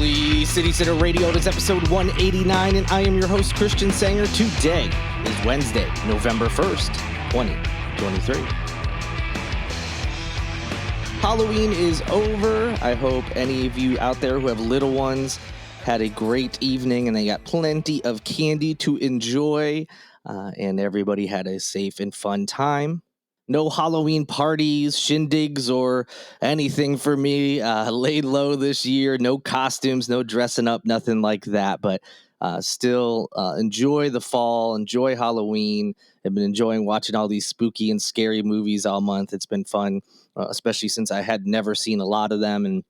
Daily City Center Radio. It is episode 189, and I am your host, Christian Sanger. Today is Wednesday, November 1st, 2023. Halloween is over. I hope any of you out there who have little ones had a great evening and they got plenty of candy to enjoy, and everybody had a safe and fun time. No Halloween parties, shindigs, or anything for me. Laid low this year. No costumes, no dressing up, nothing like that. But still enjoy the fall, enjoy Halloween. I've been enjoying watching all these spooky and scary movies all month. It's been fun, especially since I had never seen a lot of them, and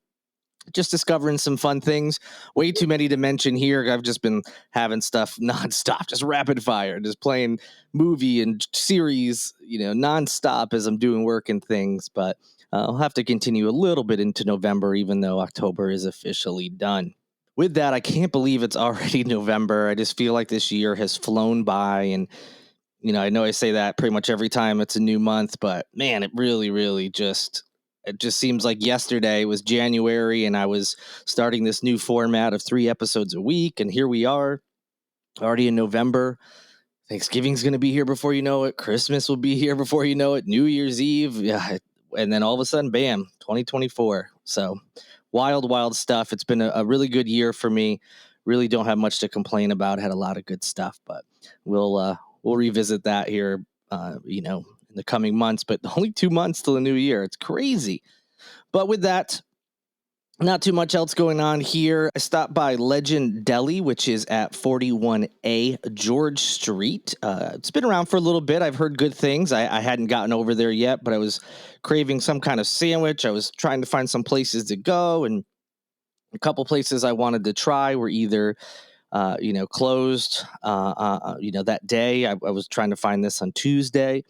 just discovering some fun things. Way too many to mention here. I've just been having stuff nonstop, just rapid fire, just playing movie and series, nonstop as I'm doing work and things. But I'll have to continue a little bit into November, even though October is officially done. With that, I can't believe it's already November. I just feel like this year has flown by, and I know I say that pretty much every time it's a new month, but man, it really just seems like yesterday was January and I was starting this new format of 3 episodes a week. And here we are already in November. Thanksgiving's going to be here before you know it. Christmas will be here before you know it. New Year's Eve. Yeah. And then all of a sudden, bam, 2024. So wild stuff. It's been a really good year for me. Really don't have much to complain about. Had a lot of good stuff, but we'll revisit that here, in the coming months, but only 2 months till the new year. It's crazy. But with that, not too much else going on here. I stopped by Legend Deli, which is at 41A George Street. It's been around for a little bit. I've heard good things. I hadn't gotten over there yet, but I was craving some kind of sandwich. I was trying to find some places to go, and a couple places I wanted to try were either closed, that day. I was trying to find this on Tuesday.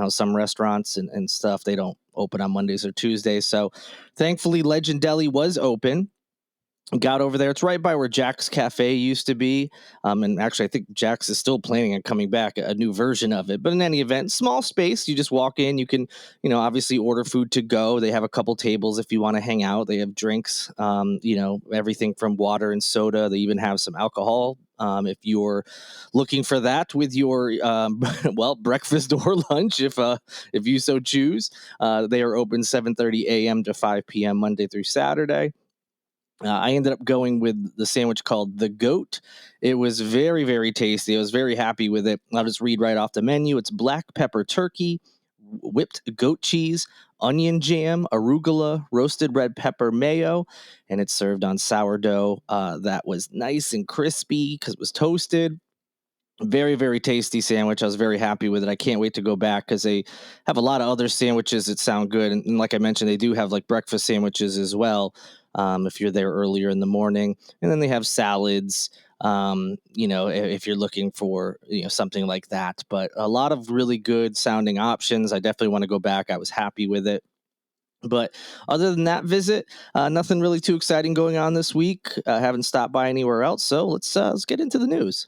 Some restaurants and stuff, they don't open on Mondays or Tuesdays. So thankfully, Legend Deli was open. Got over there. It's right by where Jack's Cafe used to be. And actually, I think Jack's is still planning on coming back, a new version of it. But in any event, small space. You just walk in. You can, obviously order food to go. They have a couple tables if you want to hang out. They have drinks, everything from water and soda. They even have some alcohol if you're looking for that with your, breakfast or lunch, if you so choose. They are open 7:30 a.m. to 5 p.m. Monday through Saturday. I ended up going with the sandwich called The Goat. It was very, very tasty. I was very happy with it. I'll just read right off the menu. It's black pepper turkey, whipped goat cheese, onion jam, arugula, roasted red pepper mayo, and it's served on sourdough that was nice and crispy because it was toasted. Very, very tasty sandwich. I was very happy with it. I can't wait to go back because they have a lot of other sandwiches that sound good. And like I mentioned, they do have like breakfast sandwiches as well, if you're there earlier in the morning. And then they have salads, if you're looking for, something like that. But a lot of really good sounding options. I definitely want to go back. I was happy with it. But other than that visit, nothing really too exciting going on this week. I haven't stopped by anywhere else. So let's get into the news.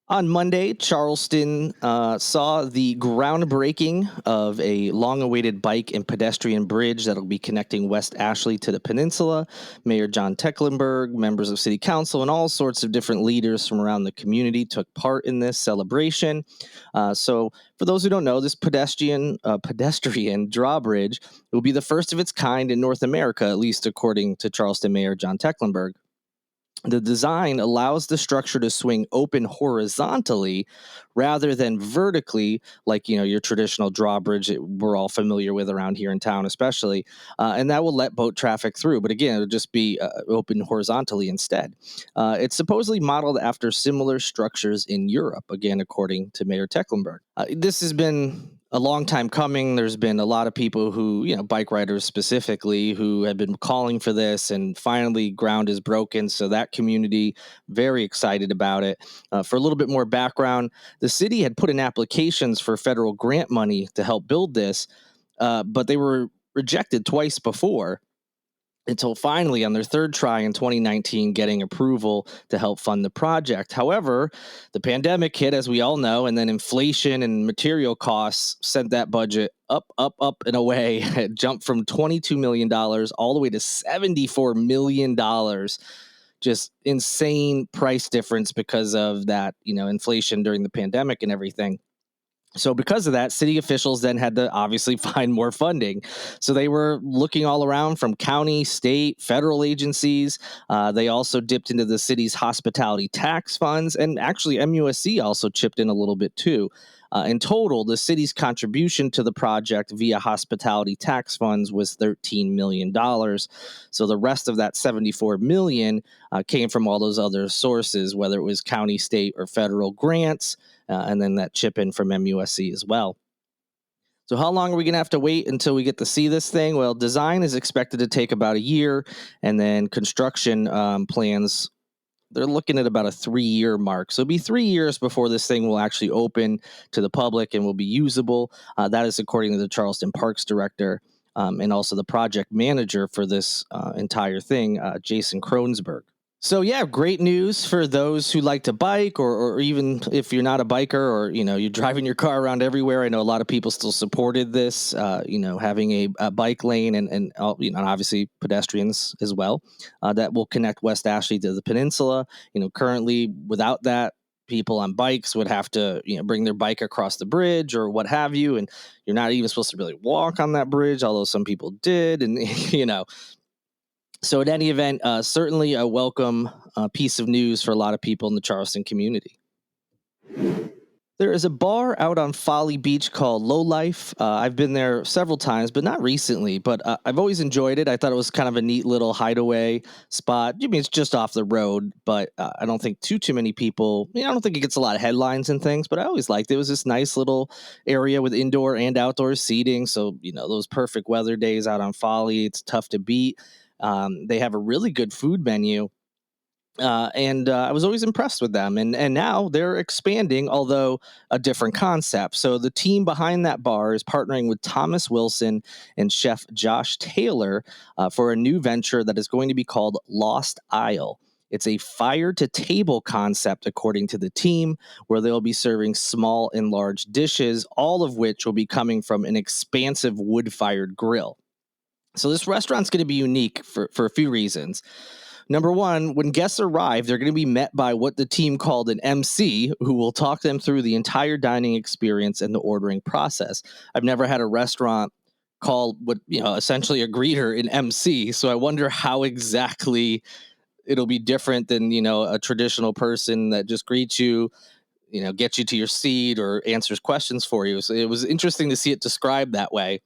On Monday, Charleston saw the groundbreaking of a long-awaited bike and pedestrian bridge that will be connecting West Ashley to the peninsula. Mayor John Tecklenburg, members of City Council, and all sorts of different leaders from around the community took part in this celebration. So for those who don't know, this pedestrian drawbridge will be the first of its kind in North America, at least according to Charleston Mayor John Tecklenburg. The design allows the structure to swing open horizontally rather than vertically, like, your traditional drawbridge that we're all familiar with around here in town, especially. And that will let boat traffic through. But again, it'll just be open horizontally instead. It's supposedly modeled after similar structures in Europe, again, according to Mayor Tecklenburg. This has been a long time coming. There's been a lot of people who, bike riders specifically, who have been calling for this, and finally ground is broken. So that community, very excited about it. For a little bit more background, the city had put in applications for federal grant money to help build this, but they were rejected twice before. until finally on their third try in 2019 getting approval to help fund the project. However, the pandemic hit, as we all know, and then inflation and material costs sent that budget up, up, up and away. It jumped from $22 million all the way to $74 million. Just insane price difference because of that, inflation during the pandemic and everything. So because of that, city officials then had to obviously find more funding. So they were looking all around from county, state, federal agencies. They also dipped into the city's hospitality tax funds, and actually MUSC also chipped in a little bit too. In total, the city's contribution to the project via hospitality tax funds was $13 million. So the rest of that $74 million came from all those other sources, whether it was county, state, or federal grants, and then that chip in from MUSC as well. So how long are we going to have to wait until we get to see this thing? Well, design is expected to take about a year, and then construction plans, they're looking at about a 3-year mark. So it'll be 3 years before this thing will actually open to the public and will be usable. That is according to the Charleston Parks director, and also the project manager for this entire thing, Jason Kronsberg. So yeah, great news for those who like to bike, or even if you're not a biker, or you're driving your car around everywhere. I know a lot of people still supported this, having a bike lane and obviously pedestrians as well, that will connect West Ashley to the peninsula. Currently without that, people on bikes would have to bring their bike across the bridge or what have you, and you're not even supposed to really walk on that bridge, although some people did, and So, in any event, certainly a welcome piece of news for a lot of people in the Charleston community. There is a bar out on Folly Beach called Low Life. I've been there several times, but not recently. But I've always enjoyed it. I thought it was kind of a neat little hideaway spot. I mean, it's just off the road, but I don't think too many people. I don't think it gets a lot of headlines and things. But I always liked it. It was this nice little area with indoor and outdoor seating. So those perfect weather days out on Folly, it's tough to beat. They have a really good food menu. And I was always impressed with them. And now they're expanding, although a different concept. So the team behind that bar is partnering with Thomas Wilson and chef Josh Taylor for a new venture that is going to be called Lost Isle. It's a fire to table concept, according to the team, where they'll be serving small and large dishes, all of which will be coming from an expansive wood-fired grill. So this restaurant's going to be unique for a few reasons. Number one, when guests arrive, they're going to be met by what the team called an MC, who will talk them through the entire dining experience and the ordering process. I've never had a restaurant call what essentially a greeter an MC, so I wonder how exactly it'll be different than a traditional person that just greets you, gets you to your seat or answers questions for you. So it was interesting to see it described that way.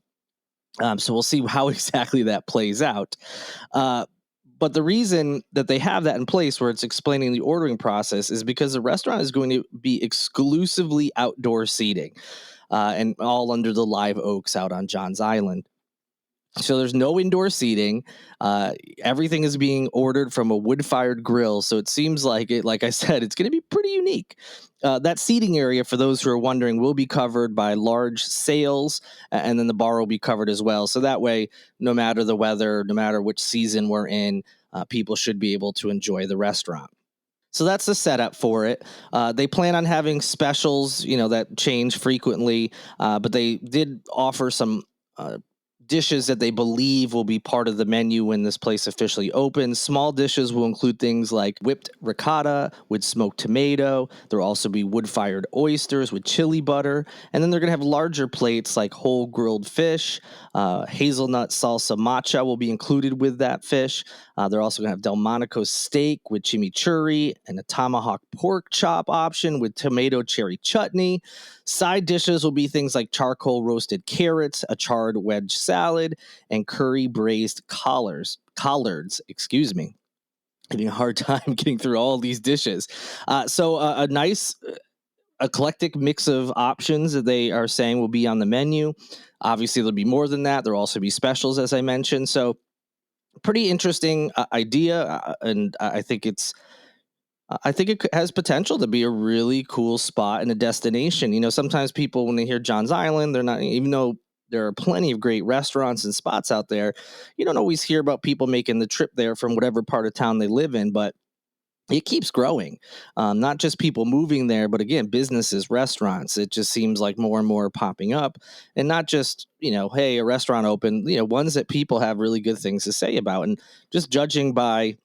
So we'll see how exactly that plays out. But the reason that they have that in place where it's explaining the ordering process is because the restaurant is going to be exclusively outdoor seating, and all under the live oaks out on Johns Island. So there's no indoor seating. Everything is being ordered from a wood-fired grill. So it seems like I said, it's going to be pretty unique. That seating area, for those who are wondering, will be covered by large sails, and then the bar will be covered as well. So that way, no matter the weather, no matter which season we're in, people should be able to enjoy the restaurant. So that's the setup for it. They plan on having specials, that change frequently, but they did offer some dishes that they believe will be part of the menu when this place officially opens. Small dishes will include things like whipped ricotta with smoked tomato. There'll also be wood-fired oysters with chili butter. And then they're going to have larger plates like whole grilled fish. Hazelnut salsa matcha will be included with that fish. They're also going to have Delmonico steak with chimichurri and a tomahawk pork chop option with tomato cherry chutney. Side dishes will be things like charcoal roasted carrots, a charred wedge salad, and curry braised collards, excuse me. Having a hard time getting through all these dishes. So a nice eclectic mix of options that they are saying will be on the menu. Obviously, there'll be more than that. There'll also be specials, as I mentioned. So pretty interesting idea, and I think it has potential to be a really cool spot and a destination. Sometimes people, when they hear Johns Island, they're not, even though there are plenty of great restaurants and spots out there. You don't always hear about people making the trip there from whatever part of town they live in, but it keeps growing. Not just people moving there, but again, businesses, restaurants. It just seems like more and more popping up, and not just, hey, a restaurant open. Ones that people have really good things to say about, and just judging by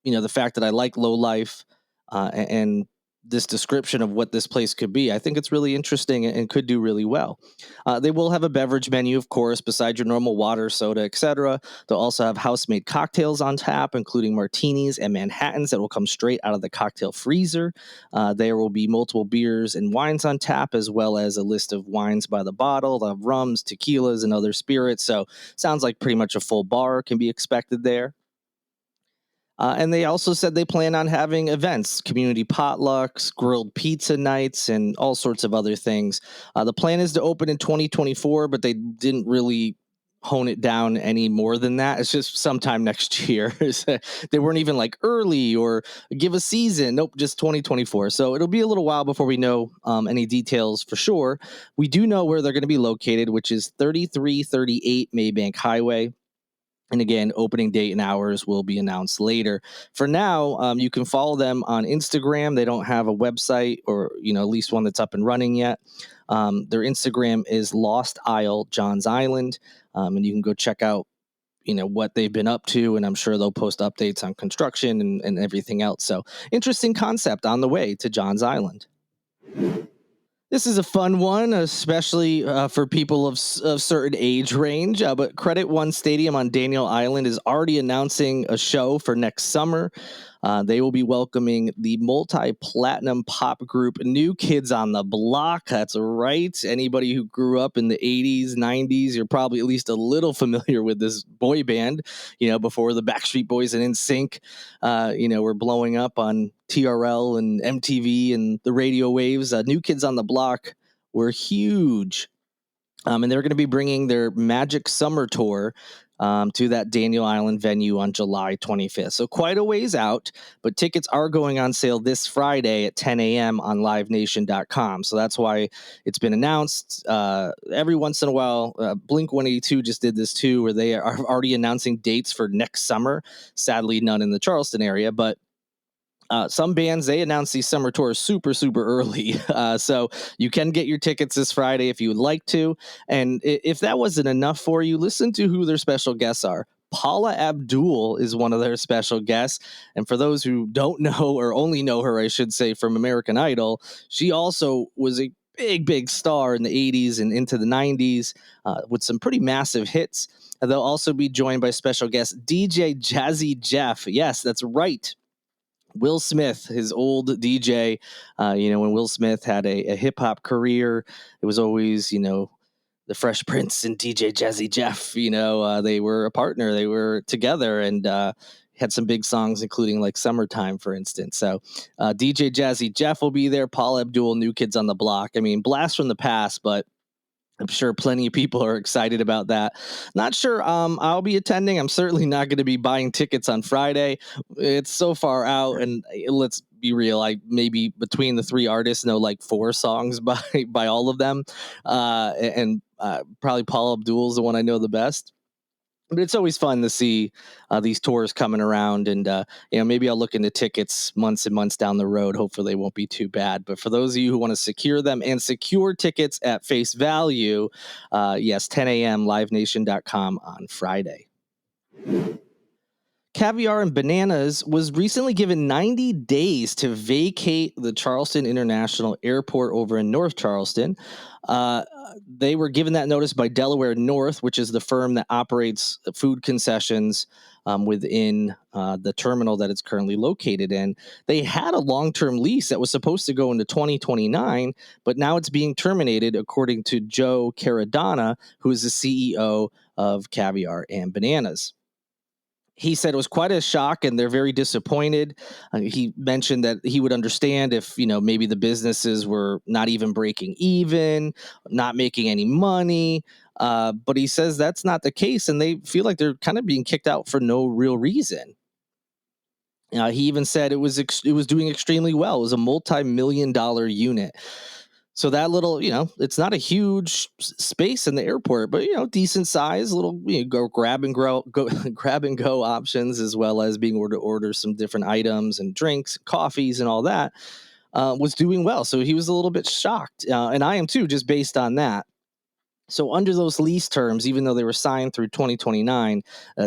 the fact that I like low life, and this description of what this place could be, I think it's really interesting and could do really well. They will have a beverage menu, of course, besides your normal water, soda, etc. They'll also have house-made cocktails on tap, including martinis and Manhattans that will come straight out of the cocktail freezer. There will be multiple beers and wines on tap, as well as a list of wines by the bottle. They'll have rums, tequilas, and other spirits. So sounds like pretty much a full bar can be expected there. And they also said they plan on having events, community potlucks, grilled pizza nights, and all sorts of other things. The plan is to open in 2024, but they didn't really hone it down any more than that. It's just sometime next year. They weren't even like early or give a season. Nope, just 2024. So it'll be a little while before we know any details for sure. We do know where they're going to be located, which is 3338 Maybank Highway. And again, opening date and hours will be announced later. For now, you can follow them on Instagram. They don't have a website, or at least one that's up and running yet. Their Instagram is Lost Isle Johns Island, and you can go check out what they've been up to, and I'm sure they'll post updates on construction and everything else. So interesting concept on the way to Johns Island. This is a fun one, especially for people of certain age range. But Credit One Stadium on Daniel Island is already announcing a show for next summer. They will be welcoming the multi-platinum pop group New Kids on the Block. That's right. Anybody who grew up in the 80s, 90s, you're probably at least a little familiar with this boy band, before the Backstreet Boys and NSYNC, were blowing up on TRL and MTV and the radio waves. New Kids on the Block were huge. And they're going to be bringing their Magic Summer Tour to that Daniel Island venue on July 25th. So quite a ways out, but tickets are going on sale this Friday at 10 a.m. on livenation.com. So that's why it's been announced. Every once in a while, Blink-182 just did this too, where they are already announcing dates for next summer. Sadly, none in the Charleston area, but some bands, they announce these summer tours super, super early. So you can get your tickets this Friday if you would like to. And if that wasn't enough for you, listen to who their special guests are. Paula Abdul is one of their special guests. And for those who don't know, or only know her, I should say, from American Idol, she also was a big, big star in the 80s and into the 90s with some pretty massive hits. They'll also be joined by special guest DJ Jazzy Jeff. Yes, that's right. Will Smith, his old DJ, when Will Smith had a hip hop career, it was always, the Fresh Prince and DJ Jazzy Jeff, they were a partner, they were together, and had some big songs, including like Summertime, for instance. So DJ Jazzy Jeff will be there. Paula Abdul, New Kids on the Block. I mean, blast from the past, but I'm sure plenty of people are excited about that. Not sure I'll be attending. I'm certainly not going to be buying tickets on Friday. It's so far out, and let's be real. I maybe between the three artists know like 4 songs by all of them, and probably Paula Abdul is the one I know the best. But it's always fun to see these tours coming around, and maybe I'll look into tickets months and months down the road. Hopefully they won't be too bad. But for those of you who want to secure them and secure tickets at face value, yes, 10 a.m. livenation.com on Friday. Caviar and Bananas was recently given 90 days to vacate the Charleston International Airport over in North Charleston. They were given that notice by Delaware North, which is the firm that operates food concessions within the terminal that it's currently located in. They had a long-term lease that was supposed to go into 2029, but now it's being terminated, according to Joe Caradonna, who is the CEO of Caviar and Bananas. He said it was quite a shock and they're very disappointed. He mentioned that he would understand if, maybe the businesses were not even breaking even, not making any money. But he says that's not the case, and they feel like they're kind of being kicked out for no real reason. He even said it was doing extremely well. It was a multi-million-dollar unit. So that little, it's not a huge space in the airport, but decent size, little go grab and go grab and go options, as well as being able to order some different items and drinks, coffees, and all that. Was doing well, so he was a little bit shocked, and I am too, just based on that. So under those lease terms, even though they were signed through 2029,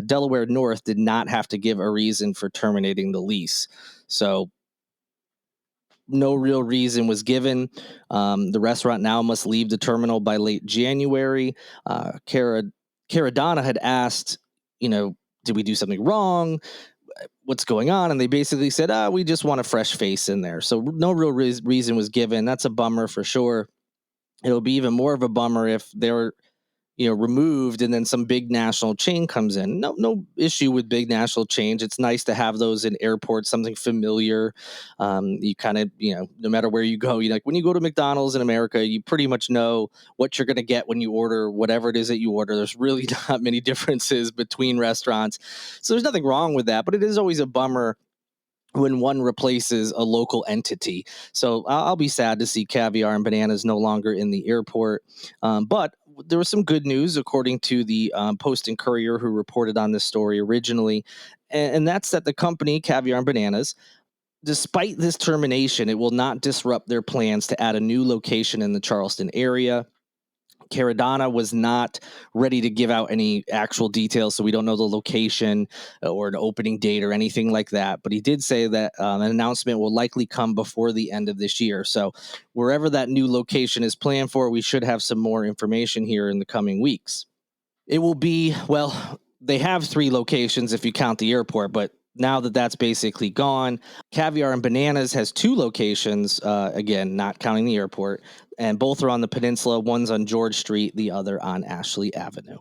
Delaware North did not have to give a reason for terminating the lease. So no real reason was given. The restaurant now must leave the terminal by late January. Caradonna had asked, did we do something wrong? What's going on? And they basically said, we just want a fresh face in there. So no real reason was given. That's a bummer for sure. It'll be even more of a bummer if they're removed and then some big national chain comes in. No issue with big national chains. It's nice to have those in airports, something familiar. You kind of, no matter where you go, like when you go to McDonald's in America, you pretty much know what you're going to get when you order whatever it is that you order. There's really not many differences between restaurants. So there's nothing wrong with that, but it is always a bummer when one replaces a local entity. So I'll be sad to see Caviar and Bananas no longer in the airport. But there was some good news, according to the Post and Courier, who reported on this story originally. And that's that the company, Caviar and Bananas, despite this termination, it will not disrupt their plans to add a new location in the Charleston area. Caradonna was not ready to give out any actual details, so we don't know the location or an opening date or anything like that. But he did say that an announcement will likely come before the end of this year. So wherever that new location is planned for, we should have some more information here in the coming weeks. It will be, well, they have 3 locations if you count the airport, but now that that's basically gone, Caviar and Bananas has 2 locations, again, not counting the airport, and both are on the peninsula. One's on George Street, the other on Ashley Avenue.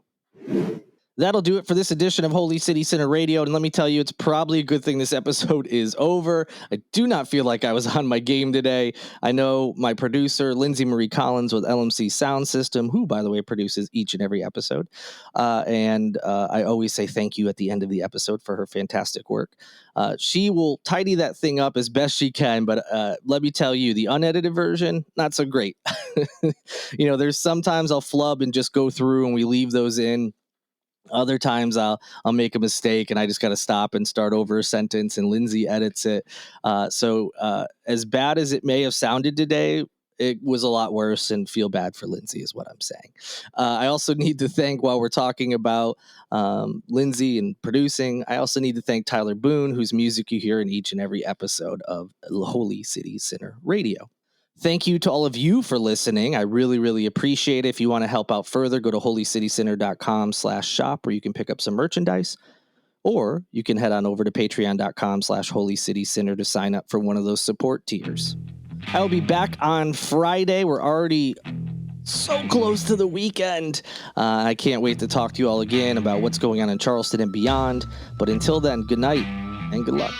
That'll do it for this edition of Holy City Center Radio. And let me tell you, it's probably a good thing this episode is over. I do not feel like I was on my game today. I know my producer, Lindsay Marie Collins with LMC Sound System, who, by the way, produces each and every episode. And I always say thank you at the end of the episode for her fantastic work. She will tidy that thing up as best she can. But let me tell you, the unedited version, not so great. There's sometimes I'll flub and just go through and we leave those in. Other times I'll make a mistake and I just got to stop and start over a sentence and Lindsay edits it. So as bad as it may have sounded today, it was a lot worse, and feel bad for Lindsay is what I'm saying. I also need to thank, while we're talking about Lindsay and producing, I also need to thank Tyler Boone, whose music you hear in each and every episode of Holy City Center Radio. Thank you to all of you for listening. I really, really appreciate it. If you want to help out further, go to holycitycenter.com/shop, where you can pick up some merchandise, or you can head on over to patreon.com/holycitycenter to sign up for one of those support tiers. I will be back on Friday. We're already so close to the weekend. I can't wait to talk to you all again about what's going on in Charleston and beyond. But until then, good night and good luck.